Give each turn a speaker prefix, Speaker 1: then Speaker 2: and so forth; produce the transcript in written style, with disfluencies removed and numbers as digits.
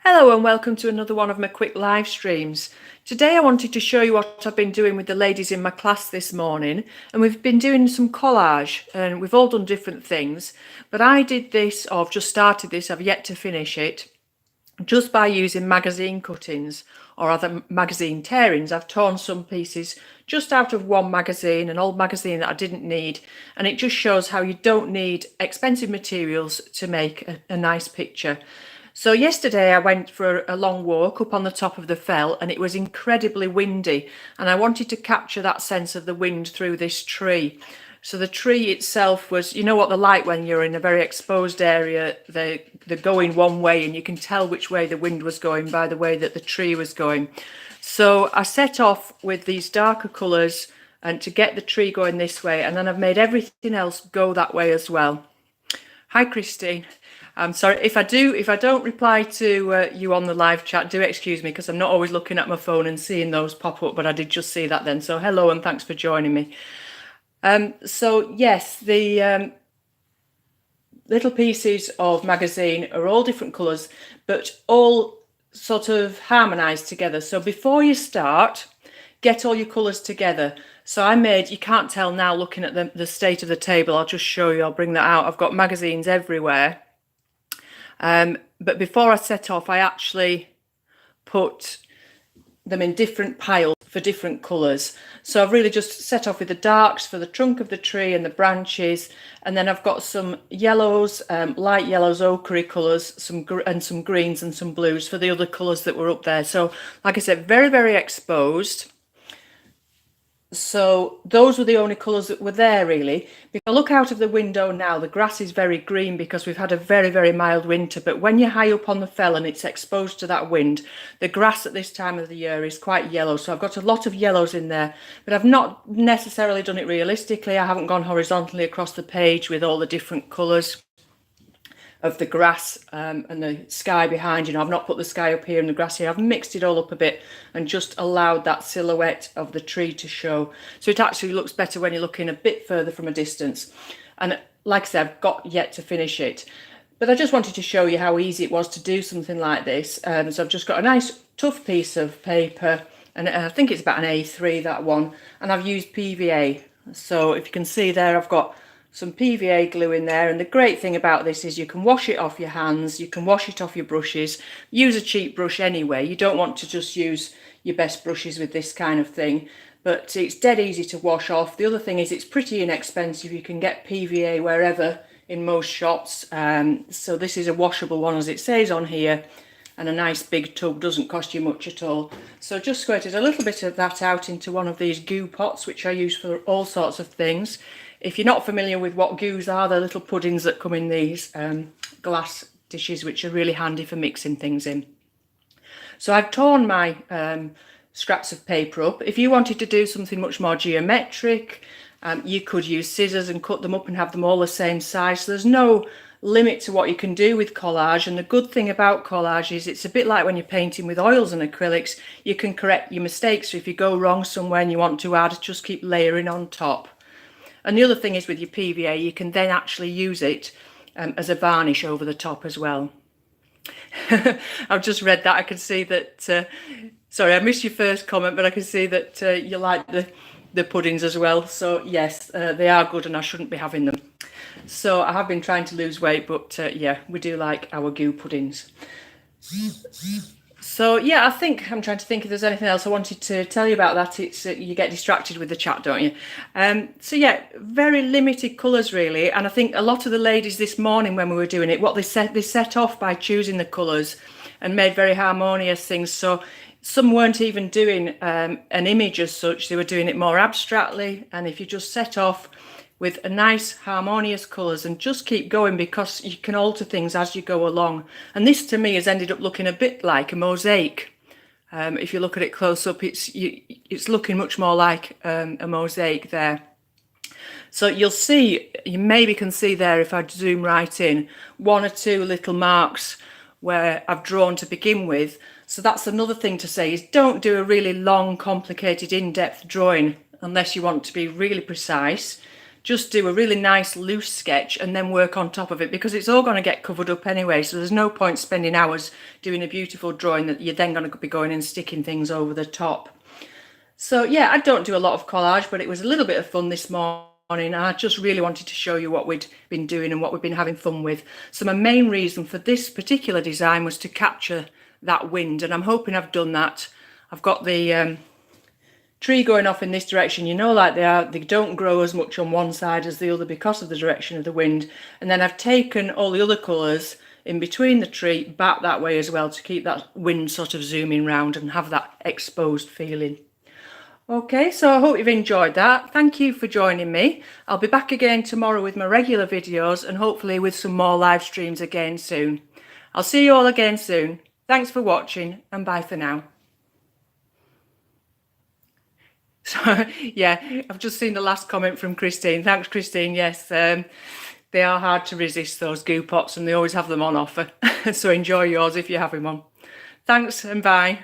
Speaker 1: Hello and welcome to another one of my quick live streams. Today I wanted to show you what I've been doing with the ladies in my class this morning, and we've been doing some collage and we've all done different things, but I did this, or I've just started this, I've yet to finish it, just by using magazine cuttings or other magazine tearings. I've torn some pieces just out of one magazine, an old magazine that I didn't need, and it just shows how you don't need expensive materials to make a nice picture. So yesterday I went for a long walk up on the top of the fell and it was incredibly windy, and I wanted to capture that sense of the wind through this tree. So the tree itself was, you know what they're like when you're in a very exposed area, they're going one way and you can tell which way the wind was going by the way that the tree was going. So I set off with these darker colours and to get the tree going this way, and then I've made everything else go that way as well. Hi Christine. I'm sorry if I don't reply to you on the live chat, do excuse me, because I'm not always looking at my phone and seeing those pop up, but I did just see that then. So hello and thanks for joining me. So yes, the little pieces of magazine are all different colours, but all sort of harmonised together. So before you start, get all your colours together. So I made, you can't tell now looking at the state of the table, I'll just show you, I'll bring that out. I've got magazines everywhere. But before I set off, I actually put them in different piles for different colours. So I've really just set off with the darks for the trunk of the tree and the branches, and then I've got some yellows, light yellows, ochre colours, some greens and some blues for the other colours that were up there. So like I said, very, very exposed. So those were the only colours that were there really. If I look out of the window now, the grass is very green because we've had a very, very mild winter. But when you're high up on the fell and it's exposed to that wind, the grass at this time of the year is quite yellow. So I've got a lot of yellows in there, but I've not necessarily done it realistically. I haven't gone horizontally across the page with all the different colours of the grass and the sky behind. You know, I've not put the sky up here and the grass here. I've mixed it all up a bit and just allowed that silhouette of the tree to show. So it actually looks better when you're looking a bit further from a distance. And like I said, I've got yet to finish it. But I just wanted to show you how easy it was to do something like this. So I've just got a nice tough piece of paper, and I think it's about an A3, that one. And I've used PVA. So if you can see there, I've got some PVA glue in there, and the great thing about this is you can wash it off your hands, you can wash it off your brushes. Use a cheap brush anyway, you don't want to just use your best brushes with this kind of thing, but it's dead easy to wash off. The other thing is it's pretty inexpensive. You can get PVA wherever in most shops, so this is a washable one as it says on here, and a nice big tub, doesn't cost you much at all. So just squirted a little bit of that out into one of these goo pots, which I use for all sorts of things. If you're not familiar with what goos are, they're little puddings that come in these glass dishes, which are really handy for mixing things in. So I've torn my scraps of paper up. If you wanted to do something much more geometric, you could use scissors and cut them up and have them all the same size. So there's no limit to what you can do with collage. And the good thing about collage is it's a bit like when you're painting with oils and acrylics. You can correct your mistakes. So if you go wrong somewhere and you want to add, just keep layering on top. And the other thing is with your PVA, you can then actually use it as a varnish over the top as well. I've just read that. I can see that, sorry, I missed your first comment, but I can see that you like the puddings as well. So yes, they are good and I shouldn't be having them. So I have been trying to lose weight, but yeah, we do like our goo puddings. So yeah, I think I'm trying to think if there's anything else I wanted to tell you about that. It's you get distracted with the chat, don't you? So yeah, very limited colours really, and I think a lot of the ladies this morning when we were doing it, what they set off by choosing the colours and made very harmonious things. So some weren't even doing an image as such; they were doing it more abstractly. And if you just set off with a nice harmonious colours and just keep going, because you can alter things as you go along. And this to me has ended up looking a bit like a mosaic. If you look at it close up, it's looking much more like a mosaic there. So you'll see, you maybe can see there if I zoom right in, one or two little marks where I've drawn to begin with. So that's another thing to say, is don't do a really long, complicated, in-depth drawing unless you want to be really precise. just do a really nice loose sketch and then work on top of it, because it's all going to get covered up anyway, so there's no point spending hours doing a beautiful drawing that you're then going to be going and sticking things over the top. So yeah, I don't do a lot of collage, but it was a little bit of fun this morning. I just really wanted to show you what we'd been doing and what we've been having fun with. So my main reason for this particular design was to capture that wind, and I'm hoping I've done that. I've got the tree going off in this direction, you know, like they don't grow as much on one side as the other because of the direction of the wind. And then I've taken all the other colours in between the tree back that way as well, to keep that wind sort of zooming round and have that exposed feeling. Okay, so I hope you've enjoyed that. Thank you for joining me. I'll be back again tomorrow with my regular videos, and hopefully with some more live streams again soon. I'll see you all again soon. Thanks for watching, and bye for now. So yeah, I've just seen the last comment from Christine. Thanks, Christine. Yes, they are hard to resist, those goo pots, and they always have them on offer. So enjoy yours if you have them on. Thanks and bye.